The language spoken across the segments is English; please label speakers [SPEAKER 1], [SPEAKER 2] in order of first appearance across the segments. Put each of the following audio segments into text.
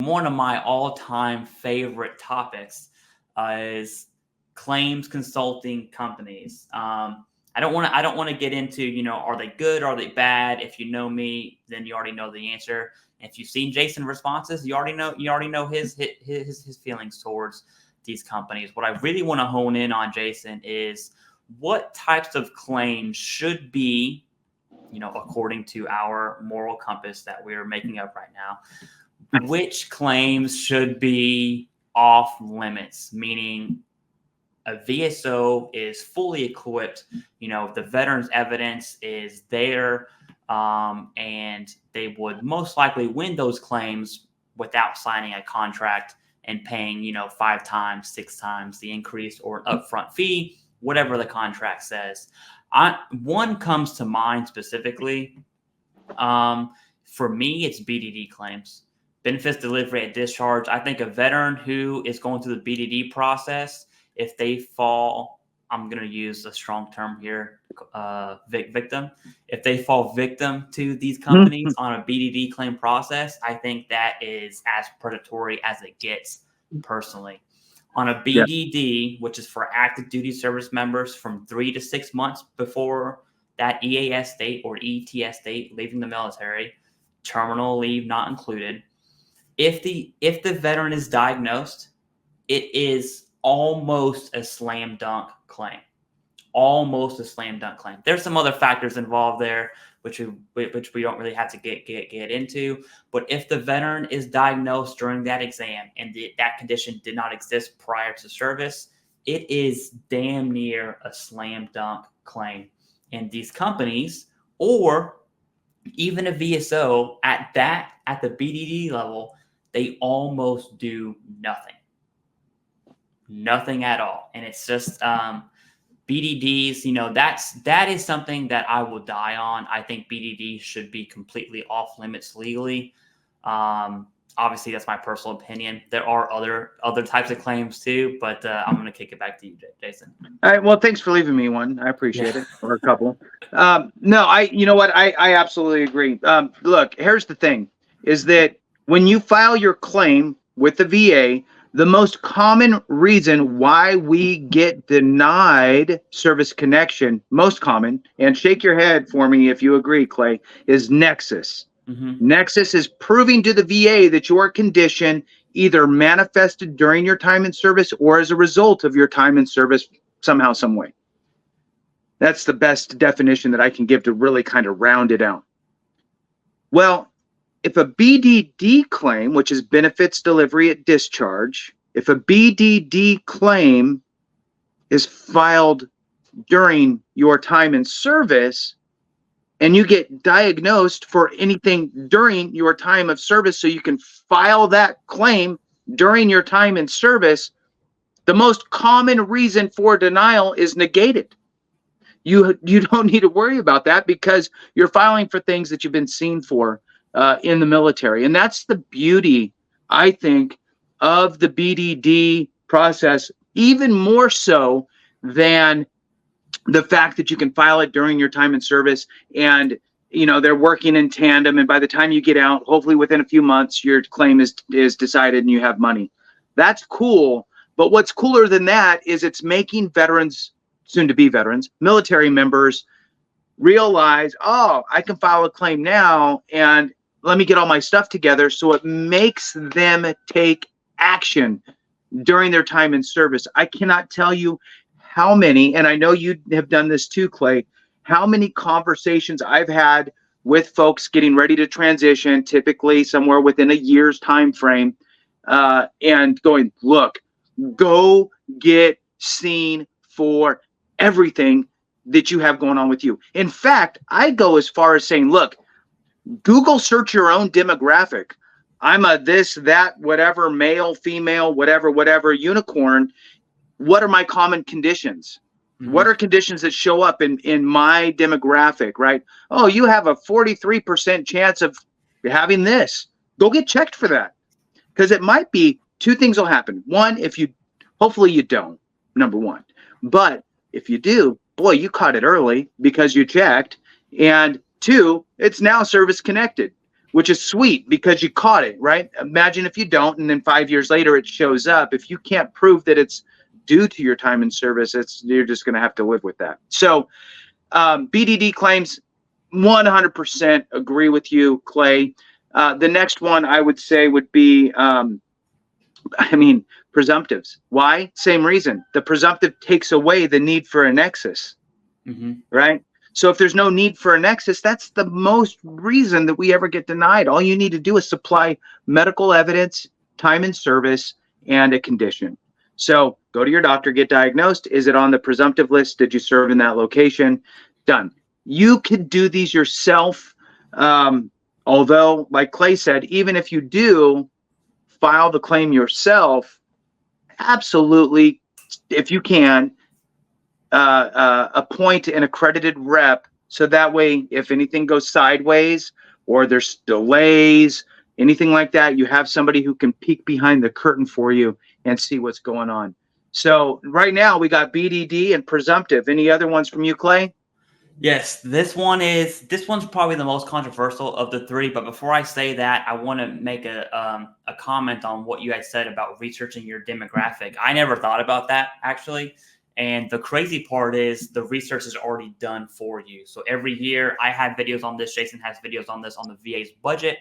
[SPEAKER 1] one of my all-time favorite topics is claims consulting companies. I don't want to get into, are they good? Are they bad? If you know me, then you already know the answer. And if you've seen Jason's responses, you already know his feelings towards these companies. What I really want to hone in on, Jason, is what types of claims should be, according to our moral compass that we're making up right now, which claims should be off limits, meaning a VSO is fully equipped, the veteran's evidence is there, and they would most likely win those claims without signing a contract and paying, 5 times, 6 times the increase or upfront fee, whatever the contract says. One comes to mind specifically. For me, it's BDD claims. Benefits delivery at discharge. I think a veteran who is going through the BDD process, if they fall, I'm going to use a strong term here, victim. If they fall victim to these companies on a BDD claim process, I think that is as predatory as it gets personally. On a BDD, which is for active duty service members from 3 to 6 months before that EAS date or ETS date, leaving the military, terminal leave not included. If the veteran is diagnosed, it is almost a slam dunk claim. Almost a slam dunk claim. There's some other factors involved there, which we don't really have to get into. But if the veteran is diagnosed during that exam and that condition did not exist prior to service, it is damn near a slam dunk claim. And these companies, or even a VSO at the BDD level, they almost do nothing at all. And it's just BDDs, that is something that I will die on. I think BDD should be completely off limits legally. Obviously, that's my personal opinion. There are other types of claims too, but I'm going to kick it back to you, Jason.
[SPEAKER 2] All right. Well, thanks for leaving me one. I appreciate it, or a couple. You know what? I absolutely agree. Look, here's the thing: is that when you file your claim with the VA, the most common reason why we get denied service connection, most common, and shake your head for me if you agree, Clay, is nexus. Nexus is proving to the VA that your condition either manifested during your time in service or as a result of your time in service somehow, some way. That's the best definition that I can give to really kind of round it out. Well, if a BDD claim, which is benefits delivery at discharge, if a BDD claim is filed during your time in service and you get diagnosed for anything during your time of service so you can file that claim during your time in service, the most common reason for denial is negated. You don't need to worry about that because you're filing for things that you've been seen for in the military. And that's the beauty, I think, of the BDD process, even more so than the fact that you can file it during your time in service and, they're working in tandem. And by the time you get out, hopefully within a few months, your claim is decided and you have money. That's cool. But what's cooler than that is it's making veterans, soon to be veterans, military members realize, oh, I can file a claim now and let me get all my stuff together. So it makes them take action during their time in service. I cannot tell you how many, and I know you have done this too, Clay, how many conversations I've had with folks getting ready to transition, typically somewhere within a year's time frame, and going, look, go get seen for everything that you have going on with you. In fact, I go as far as saying, look, Google search your own demographic. I'm a this, that, whatever, male, female, whatever, unicorn. What are my common conditions? What are conditions that show up in my demographic, right? Oh, you have a 43% chance of having this. Go get checked for that. Because it might be two things will happen. One, hopefully you don't, number one. But if you do, boy, you caught it early because you checked. And two, it's now service connected. which is sweet because you caught it, right? Imagine if you don't, and then 5 years later it shows up. If you can't prove that it's due to your time in service, you're just going to have to live with that. So BDD claims, 100% agree with you, Clay. The next one I would say would be, presumptives. Why? Same reason. The presumptive takes away the need for a nexus, right? So if there's no need for a nexus, that's the most reason that we ever get denied. All you need to do is supply medical evidence, time in service, and a condition. So go to your doctor, get diagnosed. Is it on the presumptive list? Did you serve in that location? Done. You could do these yourself. Although, like Clay said, even if you do file the claim yourself, absolutely, if you can, appoint an accredited rep, so that way if anything goes sideways or there's delays, anything like that, you have somebody who can peek behind the curtain for you and see what's going on. So right now we got BDD and presumptive. Any other ones from you, Clay?
[SPEAKER 1] Yes, this one's probably the most controversial of the three. But before I say that, I want to make a comment on what you had said about researching your demographic. I never thought about that, actually. And the crazy part is the research is already done for you. So every year I have videos on this. Jason has videos on this on the VA's budget.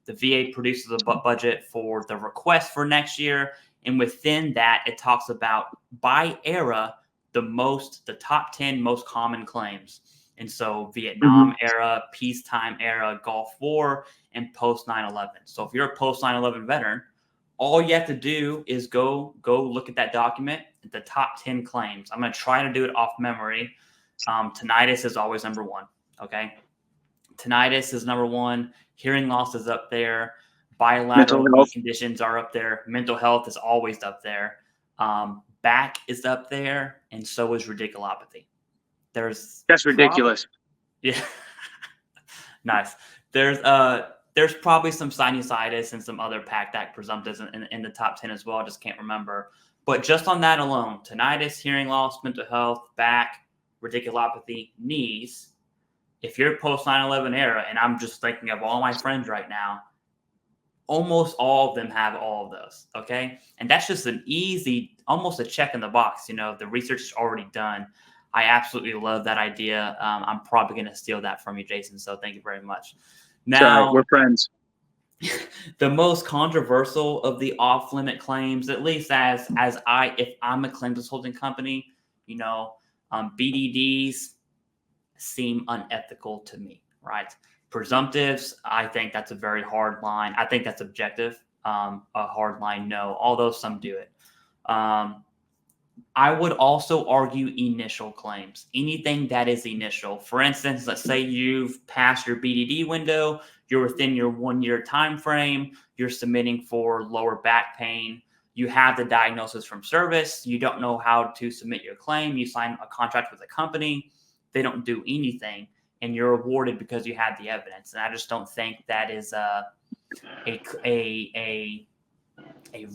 [SPEAKER 1] The VA produces a budget for the request for next year. And within that, it talks about by era, the top 10 most common claims. And so Vietnam era, peacetime era, Gulf War, and post 9/11. So if you're a post 9/11 veteran, all you have to do is go look at that document, the top 10 claims. I'm going to try to do it off memory. Tinnitus is always number one. Okay. Tinnitus is number one. Hearing loss is up there. Bilateral knee conditions are up there. Mental health is always up there. Back is up there. And so is radiculopathy.
[SPEAKER 2] That's ridiculous.
[SPEAKER 1] Yeah. Nice. There's probably some sinusitis and some other PACT Act presumptives in the top 10 as well. I just can't remember. But just on that alone, tinnitus, hearing loss, mental health, back, radiculopathy, knees. If you're post 9/11 era, and I'm just thinking of all my friends right now, almost all of them have all of those. Okay. And that's just an easy, almost a check in the box. The research is already done. I absolutely love that idea. I'm probably going to steal that from you, Jason. So thank you very much. Now,
[SPEAKER 2] we're friends.
[SPEAKER 1] The most controversial of the off-limit claims, at least if I'm a claims consulting company, BDDs seem unethical to me, right? Presumptives, I think that's a very hard line. I think that's objective. A hard line, no, although some do it. I would also argue initial claims, anything that is initial. For instance, let's say you've passed your BDD window, you're within your 1 year time frame, you're submitting for lower back pain, you have the diagnosis from service, you don't know how to submit your claim, you sign a contract with a company, they don't do anything, and you're awarded because you had the evidence. And I just don't think that is a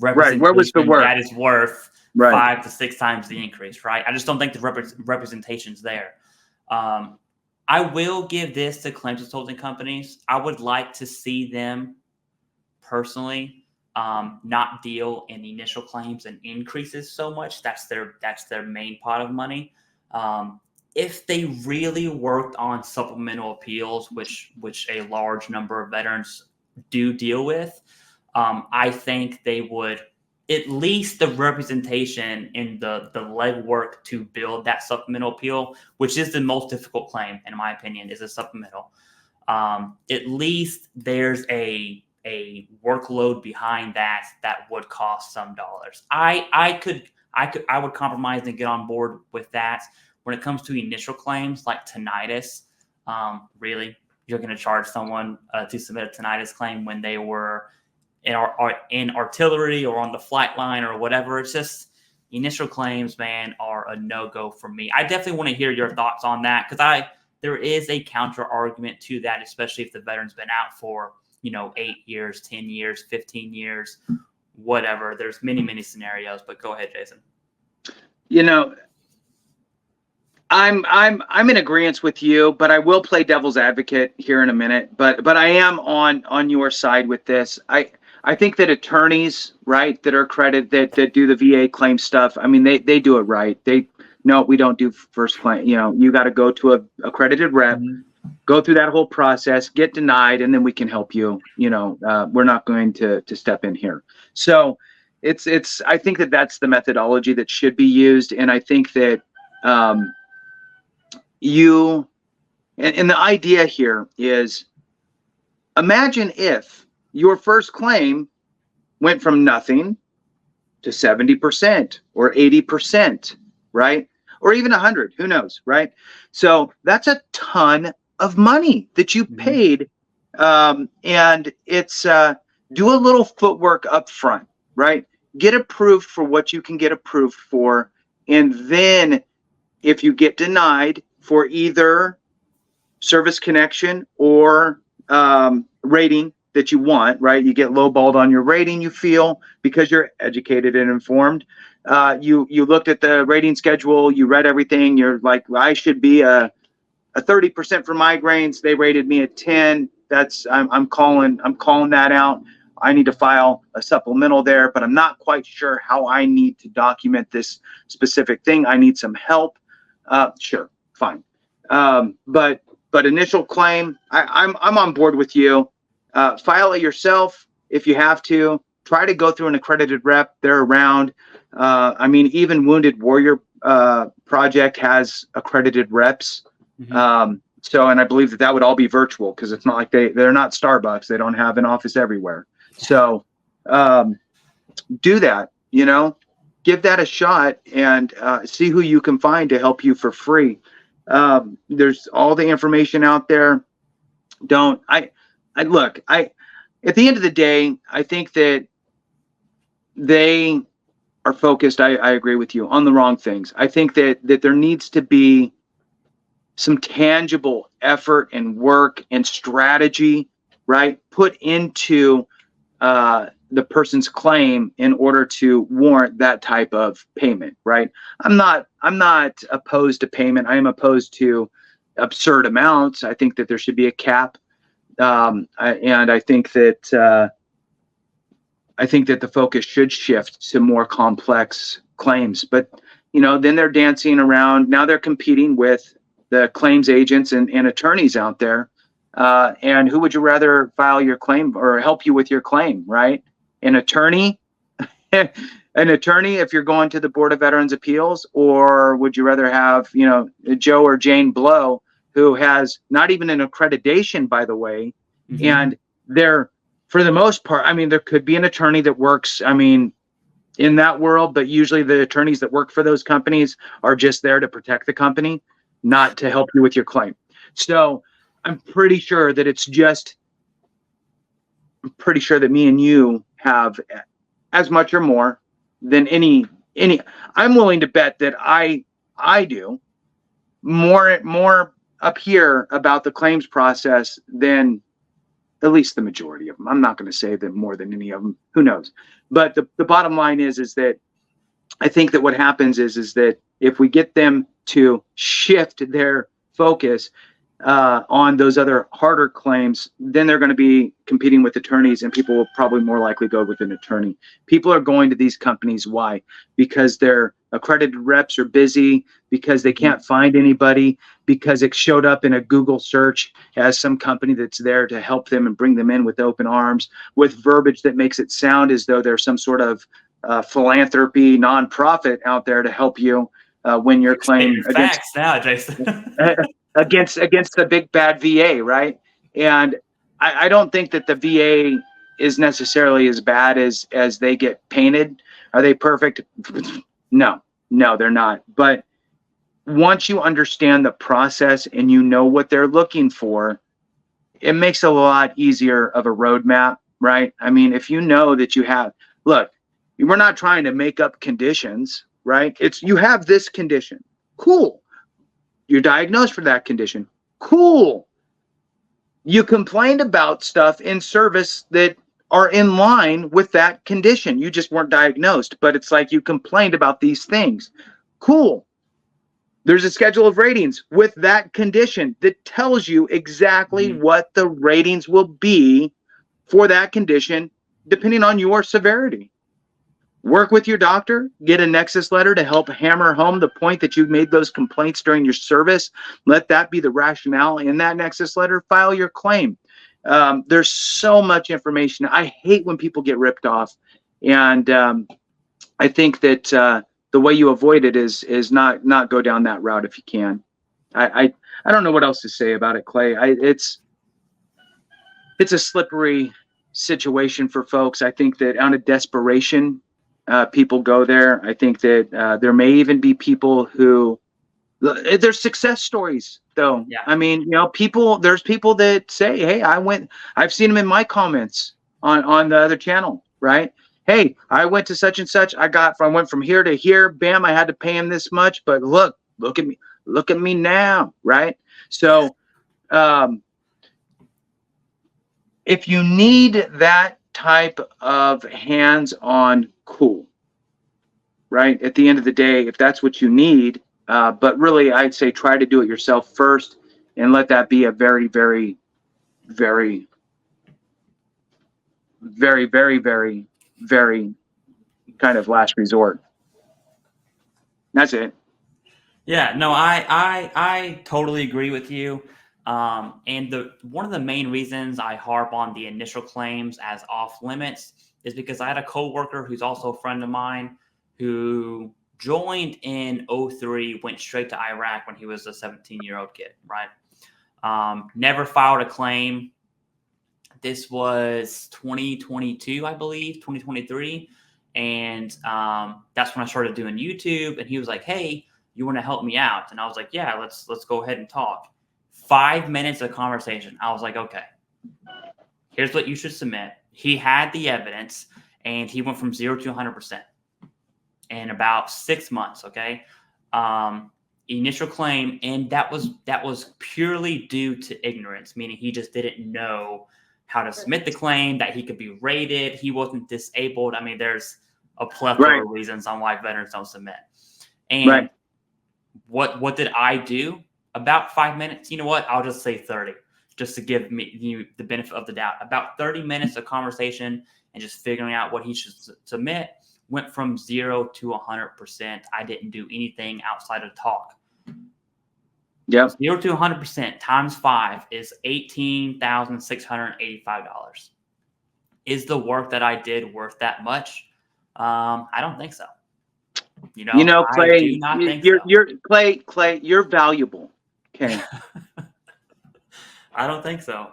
[SPEAKER 1] representation
[SPEAKER 2] Where was the work?
[SPEAKER 1] That is worth 5 to 6 times the increase, right? I just don't think the representation's there. I will give this to claims consulting companies. I would like to see them personally not deal in initial claims and increases so much. That's their main pot of money. If they really worked on supplemental appeals, which a large number of veterans do deal with, I think they would, at least the representation in the legwork to build that supplemental appeal, which is the most difficult claim, in my opinion, is a supplemental. At least there's a workload behind that would cost some dollars. I would compromise and get on board with that. When it comes to initial claims like tinnitus, really, you're going to charge someone to submit a tinnitus claim when they were in artillery or on the flight line or whatever. It's just initial claims, man, are a no-go for me. I definitely want to hear your thoughts on that, because there is a counter argument to that, especially if the veteran's been out for 8 years, 10 years, 15 years, whatever. There's many scenarios, but go ahead, Jason.
[SPEAKER 2] I'm in agreement with you, but I will play devil's advocate here in a minute. But I am on your side with this. I think that attorneys, right, that are accredited that do the VA claim stuff, I mean they do it right. No, we don't do first claim. You know, you got to go to a accredited rep, go through that whole process, get denied, and then we can help you. You know, we're not going to step in here. So it's I think that that's the methodology that should be used, and I think that and the idea here is, imagine if your first claim went from nothing to 70% or 80%, right? Or even 100, who knows, right? So that's a ton of money that you paid. And it's do a little footwork up front, right? Get approved for what you can get approved for. And then if you get denied for either service connection or rating that you want, right? You get lowballed on your rating, you feel, because you're educated and informed. You looked at the rating schedule, you read everything, you're like, well, I should be a 30% for migraines. They rated me at 10. I'm calling that out. I need to file a supplemental there, but I'm not quite sure how I need to document this specific thing. I need some help. Sure, fine. But initial claim, I'm on board with you. File it yourself if you have to. Try to go through an accredited rep. They're around. I mean, even Wounded Warrior Project has accredited reps. So, and I believe that would all be virtual, because it's not like they're not Starbucks. They don't have an office everywhere. So do that, you know, give that a shot and see who you can find to help you for free. There's all the information out there. Look, at the end of the day, I think that they are focused, I agree with you, on the wrong things. I think that there needs to be some tangible effort and work and strategy, right, put into the person's claim in order to warrant that type of payment, right? I'm not opposed to payment. I am opposed to absurd amounts. I think that there should be a cap, and I think that the focus should shift to more complex claims. But you know, then they're dancing around. Now they're competing with the claims agents and attorneys out there. And who would you rather file your claim or help you with your claim, right? An attorney, if you're going to the Board of Veterans Appeals, or would you rather have, you know, Joe or Jane Blow, who has not even an accreditation, by the way, and they're, for the most part, I mean, there could be an attorney that works, I mean, in that world, but usually the attorneys that work for those companies are just there to protect the company, not to help you with your claim. So I'm pretty sure that me and you have as much or more than any. I'm willing to bet that I do more up here about the claims process than at least the majority of them. I'm not going to say that more than any of them. Who knows? But the bottom line is that I think that what happens is that if we get them to shift their focus on those other harder claims, then they're going to be competing with attorneys, and people will probably more likely go with an attorney. People are going to these companies. Why? Because their accredited reps are busy, because they can't find anybody, because it showed up in a Google search as some company that's there to help them and bring them in with open arms, with verbiage that makes it sound as though there's some sort of philanthropy nonprofit out there to help you win your claim against
[SPEAKER 1] now, Jason.
[SPEAKER 2] against the big bad VA, right? And I don't think that the VA is necessarily as bad as they get painted. Are they perfect? No, they're not. But once you understand the process and you know what they're looking for, it makes it a lot easier of a roadmap, right? I mean, if you know that look, we're not trying to make up conditions, right? It's, you have this condition. Cool. You're diagnosed for that condition. Cool. You complained about stuff in service that are in line with that condition. You just weren't diagnosed, but it's like you complained about these things. Cool. There's a schedule of ratings with that condition that tells you exactly what the ratings will be for that condition, depending on your severity. Work with your doctor, get a nexus letter to help hammer home the point that you've made those complaints during your service. Let that be the rationale in that nexus letter. File your claim. There's so much information. I hate when people get ripped off. And I think that the way you avoid it is not go down that route if you can. I don't know what else to say about it, Clay. It's a slippery situation for folks. I think that out of desperation, people go there. I think that there may even be people who, there's success stories though.
[SPEAKER 1] Yeah.
[SPEAKER 2] I mean, there's people that say, hey, I've seen them in my comments on the other channel, right? Hey, I went to such and such. I went from here to here. Bam, I had to pay him this much, but look at me now, right? So, if you need that type of hands-on, cool, right? At the end of the day, if that's what you need, but really, I'd say try to do it yourself first, and let that be a very, very, very, very, very, very, very kind of last resort. That's it.
[SPEAKER 1] Yeah, no, I totally agree with you. And one of the main reasons I harp on the initial claims as off limits is because I had a coworker who's also a friend of mine who joined in 2003, went straight to Iraq when he was a 17-year-old kid, right? Never filed a claim. This was 2022, I believe, 2023. And that's when I started doing YouTube. And he was like, hey, you want to help me out? And I was like, yeah, let's go ahead and talk. 5 minutes of conversation. I was like, okay, here's what you should submit. He had the evidence, and he went from 0 to 100% in about 6 months. Okay. Initial claim. And that was purely due to ignorance, meaning he just didn't know how to submit the claim, that he could be rated. He wasn't disabled. I mean, there's a plethora of reasons on why veterans don't submit. And what did I do? About 5 minutes. You know what? I'll just say 30, just to give me the benefit of the doubt. About 30 minutes of conversation and just figuring out what he should submit. Went from 0 to 100%. I didn't do anything outside of talk.
[SPEAKER 2] Yep.
[SPEAKER 1] 0 to 100% times 5 is $18,685. Is the work that I did worth that much? I don't think so.
[SPEAKER 2] Clay,
[SPEAKER 1] I do not think so.
[SPEAKER 2] Clay, you're valuable. Okay.
[SPEAKER 1] I don't think so.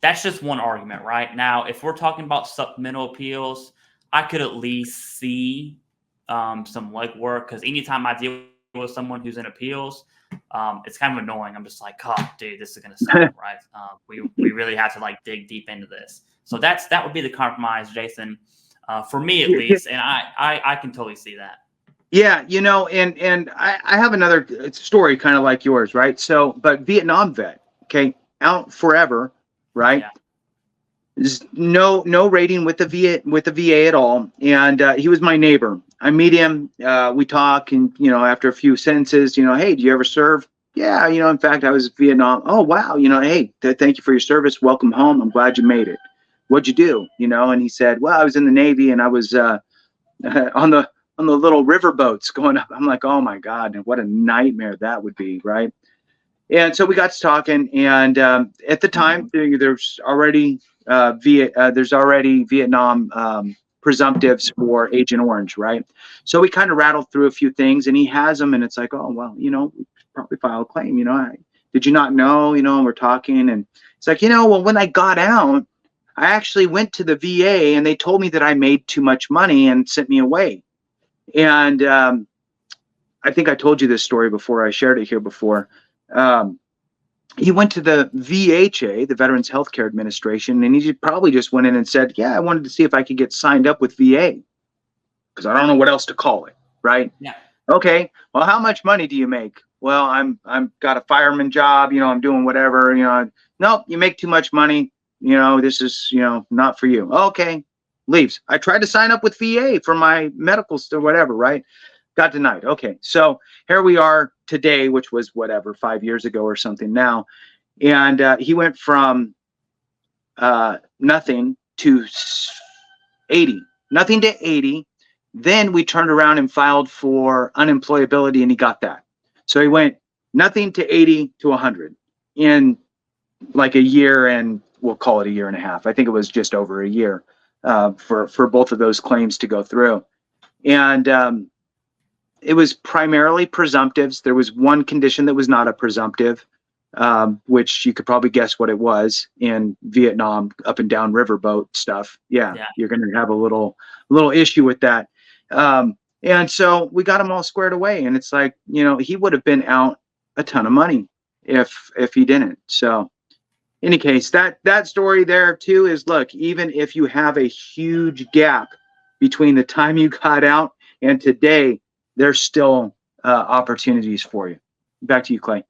[SPEAKER 1] That's just one argument, right? Now, if we're talking about supplemental appeals, I could at least see some legwork, because anytime I deal with someone who's in appeals, it's kind of annoying. I'm just like, oh, dude, this is going to suck, right? We really have to dig deep into this. So that would be the compromise, Jason, for me at least, and I can totally see that.
[SPEAKER 2] Yeah, and I have another story kind of like yours, right? So, but Vietnam vet, okay, out forever, right?
[SPEAKER 1] Yeah.
[SPEAKER 2] There's no rating with the VA at all, and he was my neighbor. I meet him, we talk, and after a few sentences, hey, do you ever serve? Yeah, in fact, I was in Vietnam. Oh wow, hey, thank you for your service. Welcome home. I'm glad you made it. What'd you do? And he said, well, I was in the Navy, and I was on the little river boats going up. I'm like, oh my God, and what a nightmare that would be, right? And so we got to talking, and at the time, there's already Vietnam presumptives for Agent Orange, right? So we kind of rattled through a few things, and he has them, and it's like, oh well, we probably file a claim. Did you not know? And we're talking, and it's like, well, when I got out, I actually went to the VA, and they told me that I made too much money and sent me away. And I think I told you this story before. I shared it here before. He went to the VHA, the Veterans Healthcare Administration, and he probably just went in and said, yeah, I wanted to see if I could get signed up with VA, because I don't know what else to call it, right?
[SPEAKER 1] Yeah. Okay,
[SPEAKER 2] well, how much money do you make? Well, I'm got a fireman job, I'm doing whatever, nope, you make too much money, this is, not for you. Okay, leaves. I tried to sign up with VA for my medical stuff, whatever, right? Got denied. Okay. So here we are today, which was whatever, 5 years ago or something now. And he went from nothing to 80, nothing to 80. Then we turned around and filed for unemployability, and he got that. So he went nothing to 80 to 100 in like a year, and we'll call it a year and a half. I think it was just over a year for both of those claims to go through. And it was primarily presumptives. There was one condition that was not a presumptive, which you could probably guess what it was in Vietnam, up and down riverboat stuff. Yeah. You're going to have a little issue with that. And so we got them all squared away, and it's like, you know, he would have been out a ton of money if he didn't. So in any case, that story there too is, look, even if you have a huge gap between the time you got out and today, there's still opportunities for you. Back to you, Clay.